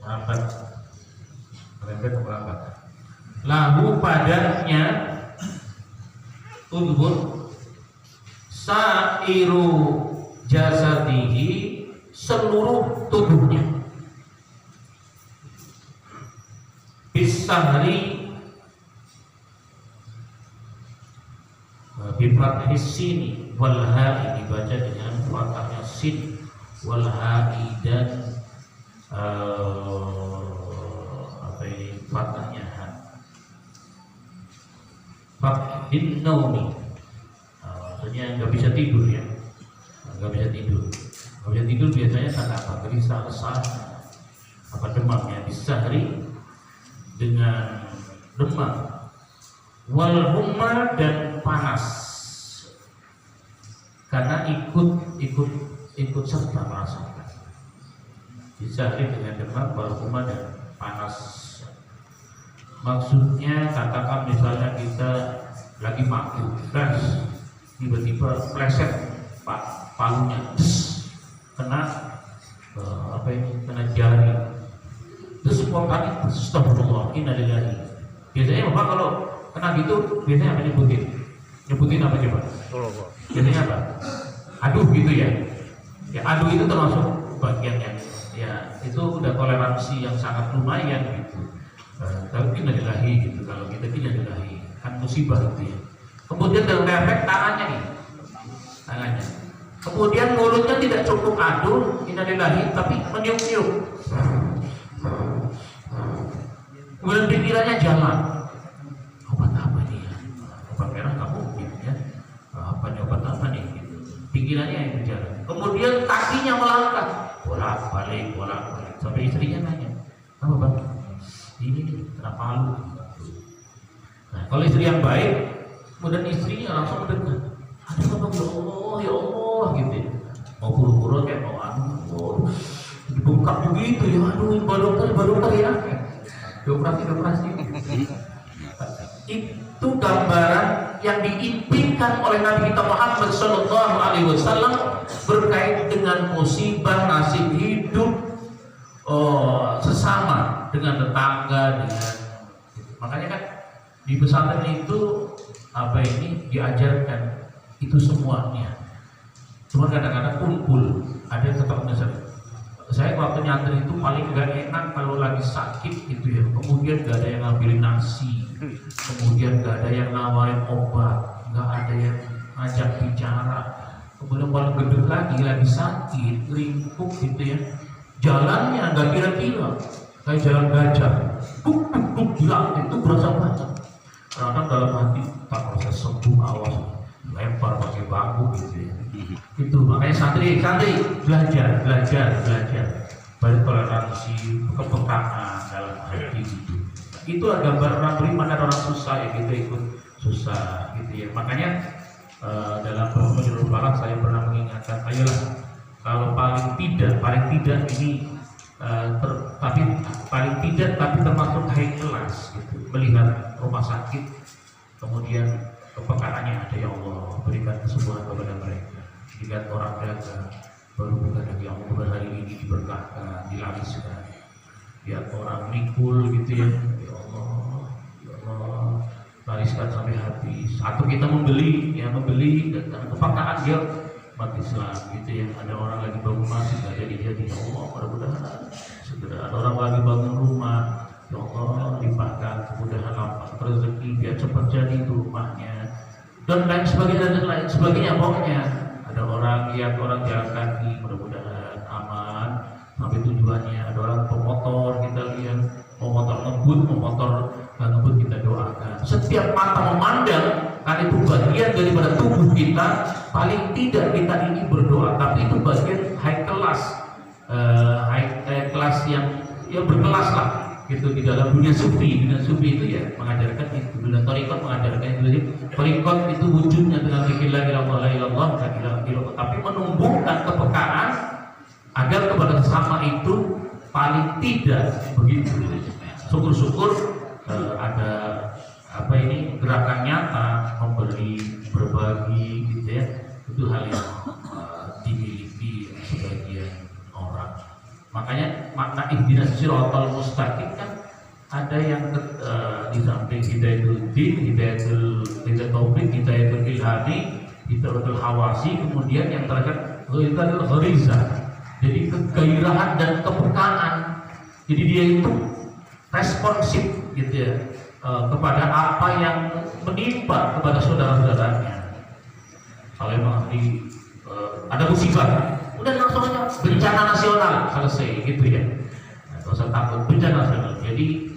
Merambat, merembet atau merambat. Lahu padanya unbur sairu jasadihi, seluruh tubuhnya, bisahri bifathis sin wal ha'i, dibaca dengan fathahnya sin wal ha'i dan apa ini fathahnya ha. Fakhin naumi, maksudnya nggak bisa tidur ya, nggak bisa tidur. Nggak bisa tidur biasanya karena apa? Gelisah, resah, apa demamnya, disahri dengan demam, wal humma dan panas karena ikut serta merasakan. Disahri dengan demam, wal humma dan panas. Maksudnya katakan misalnya kita lagi mabuk, gas, tiba-tiba pleset palunya, kena apa ini, kena jari, terus spontan astagfirullah innalillahi. Biasanya bapak kalau kena gitu biasanya apa nyebutin apa coba? Biasanya apa? Aduh gitu ya. Ya aduh itu termasuk bagian yang ya itu udah toleransi yang sangat lumayan gitu. Kalau kita dilahi gitu, kalau kita tidak dilahi kan musibah itu ya. Kemudian dalam efek tangannya nih, tangannya. Kemudian mulutnya tidak cukup aduh, innalillahi, tapi meniup-niup. Kemudian pikirannya jalan. Obat apa nih ya? Obat merah nggak mungkin ya. Apa nih obat apa nih? Gitu. Pikirannya yang berjalan. Kemudian kakinya melangkah, bolak-balik sampai istrinya nanya, apa bang? Ini kenapa palu? Nah, kalau istri yang baik, kemudian istrinya langsung mendekat. Ada apa ya Allah gitu ya. Mau buru-buru kayak mau dibungkak begitu ya, aduh baru ya. Dioperasi. Itu gambaran yang diimpikan oleh Nabi kita Muhammad SAW berkait dengan musibah nasib hidup sesama, dengan tetangga, dengan makanya kan di pesantren itu apa ini diajarkan itu semuanya. Cuma kadang-kadang kumpul, ada yang tetap ngeser. Saya waktu nyantri itu paling gak enak kalau lagi sakit gitu ya. Kemudian gak ada yang ngambilin nasi, kemudian gak ada yang nawarin obat, gak ada yang ngajak bicara. Kemudian paling gede lagi sakit, ringkuk gitu ya. Jalannya nggak kira-kira kayak jalan gajah, duk gila, itu berasa banget. Karena dalam hati tak proses sembuh, awas lempar pakai bambu gitu ya. Itu makanya santri belajar balik toleransi, kepekaan dalam hati gitu. Itu ada gambar orang beriman dan orang susah ya, kita ikut susah gitu ya. Makanya dalam Menurut Balak saya pernah mengingatkan, ayolah kalau paling tidak ini tapi termasuk high class gitu, melihat rumah sakit kemudian kepekaannya ada, ya Allah berikan kesembuhan kepada mereka. Lihat orang dagang baru bukan lagi, ya Allah hari ini diberkahkan, dilariskan. Lihat orang mikul gitu ya Allah lariskan sampai habis. Atau kita membeli dan kepekaan dia umat Islam gitu ya. Ada orang lagi bangun masjid nggak jadi, ya Allah mudah-mudahan segera. Ada orang lagi bangun rumah, ya Allah limpahkan kemudahan lapang rezeki biar cepat jadi itu rumahnya, dan lain sebagainya pokoknya. Ada orang lihat orang jalan kaki, mudah-mudahan aman sampai tujuannya. Ada orang pemotor, kita lihat pemotor ngebut, pemotor nggak ngebut, kita doakan. Setiap mata memandang kan itu bagian daripada tubuh kita. Paling tidak kita ini berdoa, tapi itu bagian high class yang berkelas lah gitu di dalam dunia sufi. Dunia sufi itu ya mengajarkan itu, dunia thariqat mengajarkan itu. Jadi thariqat itu wujudnya dengan zikir la ilaha illallah, tapi menumbuhkan kepekaan agar kepada sesama itu paling tidak begitu. Syukur-syukur ada gerakan nyata, memberi, berbagi gitu ya. Itu hal yang dimiliki sebagian orang. Makanya makna ihdinas siratal mustaqim kan ada yang di samping hidayatul din, hidayatul taufik, hidayatul ilhami, hidayatul hawasi, kemudian yang terakhir hidayatul ghariza. Jadi kegairahan dan kepekaan. Jadi dia itu responsif gitu ya kepada apa yang menimpa kepada saudara-saudaranya. Kalau memang ada musibah, udah langsung aja bencana nasional selesai gitu ya. Nggak usah takut bencana nasional. Jadi